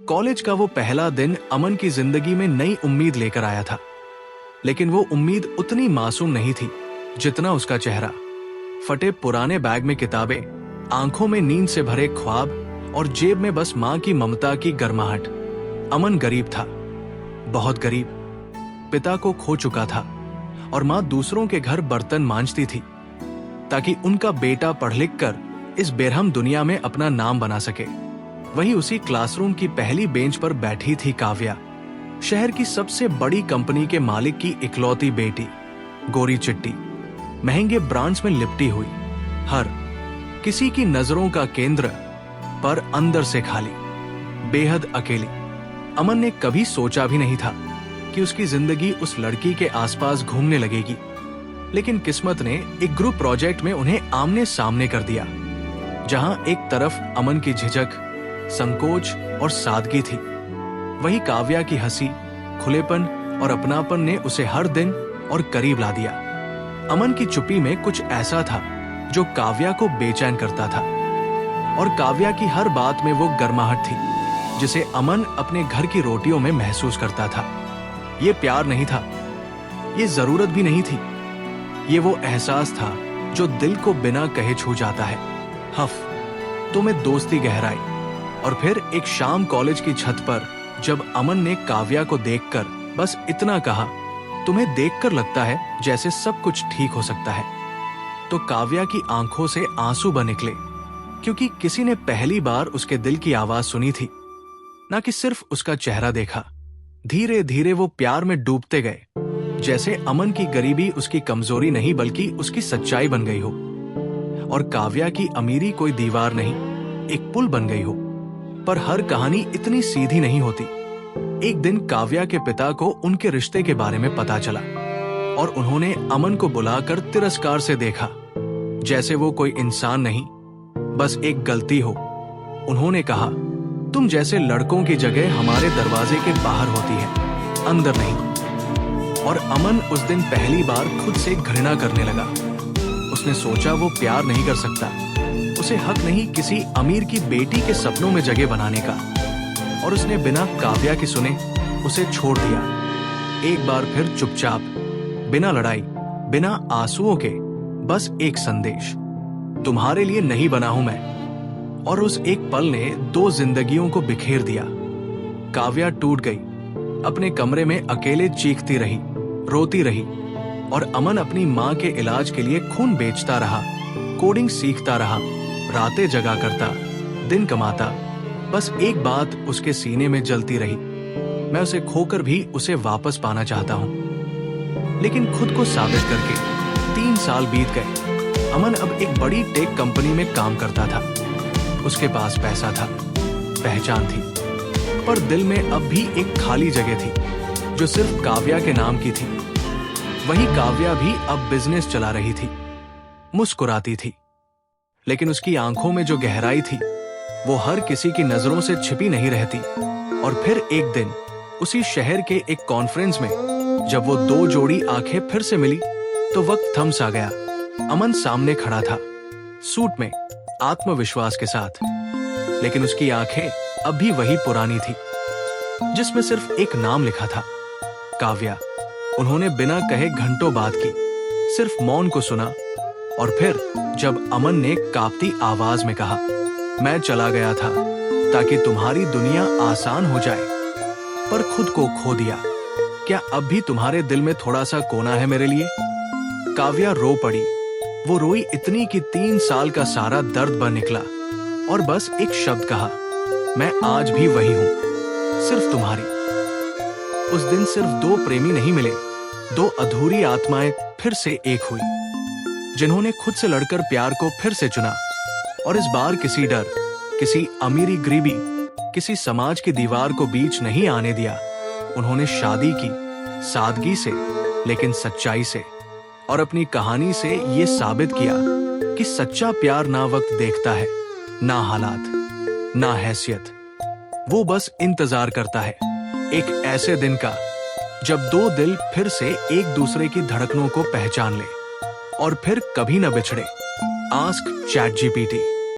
College का वो पहला दिन अमन की जिंदगी में नई उम्मीद लेकर आया था, लेकिन वो उम्मीद उतनी मासूम नहीं थी जितना उसका चेहरा। फटे पुराने बैग में किताबें, आंखों में नींद से भरे ख्वाब और जेब में बस मां की ममता की गर्माहट। अमन गरीब था, बहुत गरीब। पिता को खो चुका था और मां दूसरों के घर बर्तन मांजती थी ताकि उनका बेटा पढ़ लिख कर इस बेरहम दुनिया में अपना नाम बना सके। वही उसी क्लासरूम की पहली बेंच पर बैठी थी काव्या, शहर की सबसे बड़ी कंपनी के मालिक की इकलौती बेटी, गोरी चिट्टी, महंगे ब्रांड्स में लिपटी हुई, हर किसी की नजरों का केंद्र, पर अंदर से खाली, बेहद अकेली। अमन ने कभी सोचा भी नहीं था कि उसकी जिंदगी उस लड़की के आसपास घूमने लगेगी, लेकिन किस्मत ने एक ग्रुप प्रोजेक्ट में उन्हें आमने सामने कर दिया, जहां एक तरफ अमन की झिझक, संकोच और सादगी थी, वही काव्या की हंसी, खुलेपन और अपनापन ने उसे हर दिन और करीब ला दिया। अमन की चुप्पी में कुछ ऐसा था जो काव्या को बेचैन करता था, और काव्या की हर बात में वो गर्माहट थी जिसे अमन अपने घर की रोटियों में महसूस करता था। ये प्यार नहीं था, ये जरूरत भी नहीं थी, ये वो एहसास था जो दिल को बिना कहे छू जाता है। हफ तो में दोस्ती गहराई। और फिर एक शाम कॉलेज की छत पर जब अमन ने काव्या को देखकर बस इतना कहा, तुम्हें देखकर लगता है जैसे सब कुछ ठीक हो सकता है, तो काव्या की आंखों से आंसू बह निकले, क्योंकि किसी ने पहली बार उसके दिल की आवाज सुनी थी, ना कि सिर्फ उसका चेहरा देखा। धीरे धीरे वो प्यार में डूबते गए, जैसे अमन की गरीबी उसकी कमजोरी नहीं बल्कि उसकी सच्चाई बन गई हो, और काव्या की अमीरी कोई दीवार नहीं, एक पुल बन गई हो। पर हर कहानी इतनी सीधी नहीं होती। एक दिन काव्या के पिता को उनके रिश्ते के बारे में पता चला, और उन्होंने अमन को बुलाकर तिरस्कार से देखा, जैसे वो कोई इंसान नहीं, बस एक गलती हो। उन्होंने कहा, तुम जैसे लड़कों की जगह हमारे दरवाजे के बाहर होती है, अंदर नहीं। और अमन उस दिन पहली बार खुद से घृणा करने लगा। उसने सोचा वो प्यार नहीं कर सकता, उसे हक नहीं किसी अमीर की बेटी के सपनों में जगह बनाने का, और उसने बिना काव्या के सुने उसे छोड़ दिया। एक बार फिर चुपचाप, बिना लड़ाई, बिना आंसुओं के, बस एक संदेश, तुम्हारे लिए नहीं बना हूं मैं। और उस एक पल ने दो जिंदगियों को बिखेर दिया। काव्या टूट गई, अपने कमरे में अकेले चीखती रही, रोती रही, और अमन अपनी मां के इलाज के लिए खून बेचता रहा, कोडिंग सीखता रहा, रातें जगा करता, दिन कमाता। बस एक बात उसके सीने में जलती रही, मैं उसे खोकर भी उसे वापस पाना चाहता हूं। लेकिन खुद को साबित करके 3 साल बीत गए। अमन अब एक बड़ी टेक कंपनी में काम करता था, उसके पास पैसा था, पहचान थी, पर दिल में अब भी एक खाली जगह थी जो सिर्फ काव्या के नाम की थी। वही काव्या भी अब बिजनेस चला रही थी, मुस्कुराती थी, लेकिन उसकी आंखों में जो गहराई थी वो हर किसी की नजरों से छिपी नहीं रहती। और फिर एक दिन उसी शहर के एक कॉन्फ्रेंस में जब वो दो जोड़ी आंखें फिर से मिली तो वक्त थम सा गया। अमन सामने खड़ा था, सूट में, आत्मविश्वास के साथ, लेकिन उसकी आंखें अब भी वही पुरानी थी जिसमें सिर्फ एक नाम लिखा था, काव्या। उन्होंने बिना कहे घंटों बात की, सिर्फ मौन को सुना। और फिर जब अमन ने कांपती आवाज में कहा, मैं चला गया था ताकि तुम्हारी दुनिया आसान हो जाए, पर खुद को खो दिया। क्या अब भी तुम्हारे दिल में थोड़ा सा कोना है मेरे लिए? काव्या रो पड़ी। वो रोई इतनी कि 3 साल का सारा दर्द बह निकला, और बस एक शब्द कहा, मैं आज भी वही हूं, सिर्फ तुम्हारी। उस दिन सिर्फ 2 प्रेमी नहीं मिले, 2 अधूरी आत्माएं फिर से एक हुई, जिन्होंने खुद से लड़कर प्यार को फिर से चुना। और इस बार किसी डर, किसी अमीरी गरीबी, किसी समाज की दीवार को बीच नहीं आने दिया। उन्होंने शादी की, सादगी से, लेकिन सच्चाई से, और अपनी कहानी से ये साबित किया कि सच्चा प्यार ना वक्त देखता है, ना हालात, ना हैसियत। वो बस इंतजार करता है एक ऐसे दिन का जब 2 दिल फिर से एक दूसरे की धड़कनों को पहचान ले और फिर कभी न बिछड़े। Ask chat GPT.